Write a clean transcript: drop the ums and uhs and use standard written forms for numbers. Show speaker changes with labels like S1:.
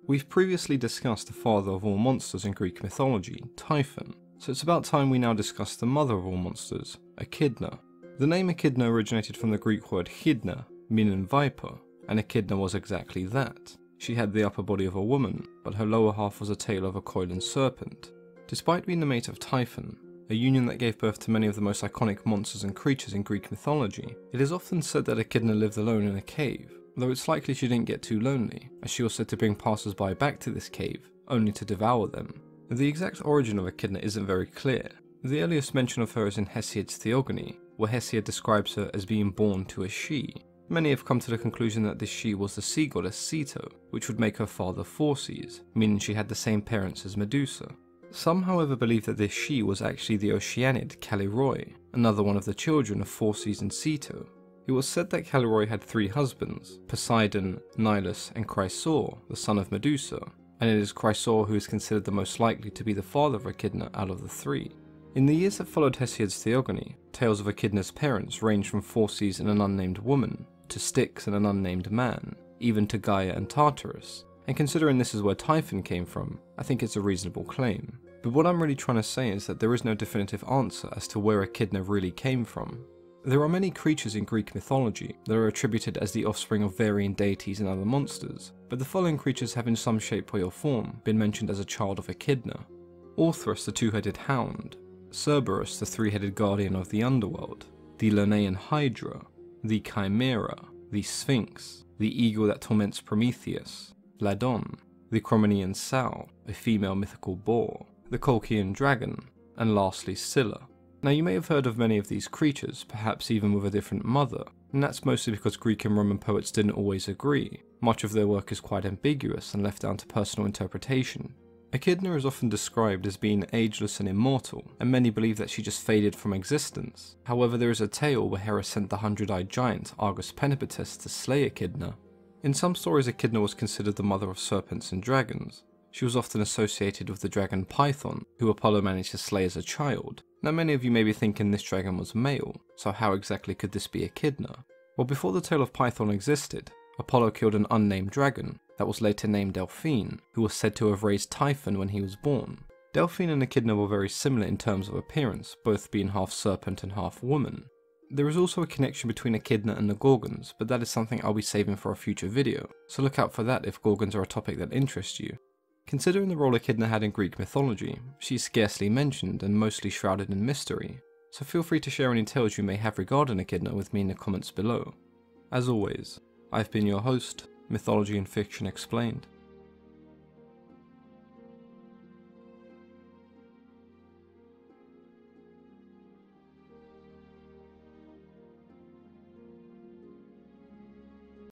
S1: We've previously discussed the father of all monsters in Greek mythology, Typhon, so it's about time we now discuss the mother of all monsters, Echidna. The name Echidna originated from the Greek word Echidna, meaning viper, and Echidna was exactly that. She had the upper body of a woman, but her lower half was a tail of a coiling serpent. Despite being the mate of Typhon, a union that gave birth to many of the most iconic monsters and creatures in Greek mythology, it is often said that Echidna lived alone in a cave, though it's likely she didn't get too lonely, as she was said to bring passers-by back to this cave, only to devour them. The exact origin of Echidna isn't very clear. The earliest mention of her is in Hesiod's Theogony, where Hesiod describes her as being born to a she. Many have come to the conclusion that this she was the sea goddess Ceto, which would make her father Phorcys, meaning she had the same parents as Medusa. Some however believe that this she was actually the Oceanid Callirrhoe, another one of the children of Phorcys and Ceto. It was said that Callirrhoe had 3 husbands, Poseidon, Nilus and Chrysaor, the son of Medusa, and it is Chrysaor who is considered the most likely to be the father of Echidna out of the 3. In the years that followed Hesiod's Theogony, tales of Echidna's parents ranged from Phorcys and an unnamed woman, to Styx and an unnamed man, even to Gaia and Tartarus, and considering this is where Typhon came from, I think it's a reasonable claim. But what I'm really trying to say is that there is no definitive answer as to where Echidna really came from. There are many creatures in Greek mythology that are attributed as the offspring of varying deities and other monsters, but the following creatures have in some shape, way or form been mentioned as a child of Echidna. Orthrus the 2-headed hound, Cerberus the 3-headed guardian of the underworld, the Lernaean Hydra, the Chimera, the Sphinx, the eagle that torments Prometheus, Ladon, the Cromanian sow, a female mythical boar, the Colchian dragon, and lastly Scylla. Now you may have heard of many of these creatures, perhaps even with a different mother, and that's mostly because Greek and Roman poets didn't always agree. Much of their work is quite ambiguous and left down to personal interpretation. Echidna is often described as being ageless and immortal, and many believe that she just faded from existence. However, there is a tale where Hera sent the 100-eyed giant Argus Penipetus to slay Echidna. In some stories, Echidna was considered the mother of serpents and dragons. She was often associated with the dragon Python, who Apollo managed to slay as a child. Now many of you may be thinking this dragon was male, so how exactly could this be Echidna? Well, before the tale of Python existed, Apollo killed an unnamed dragon that was later named Delphine, who was said to have raised Typhon when he was born. Delphine and Echidna were very similar in terms of appearance, both being half serpent and half woman. There is also a connection between Echidna and the Gorgons, but that is something I'll be saving for a future video, so look out for that if Gorgons are a topic that interests you. Considering the role Echidna had in Greek mythology, she is scarcely mentioned and mostly shrouded in mystery, so feel free to share any tales you may have regarding Echidna with me in the comments below. As always, I've been your host, Mythology and Fiction Explained.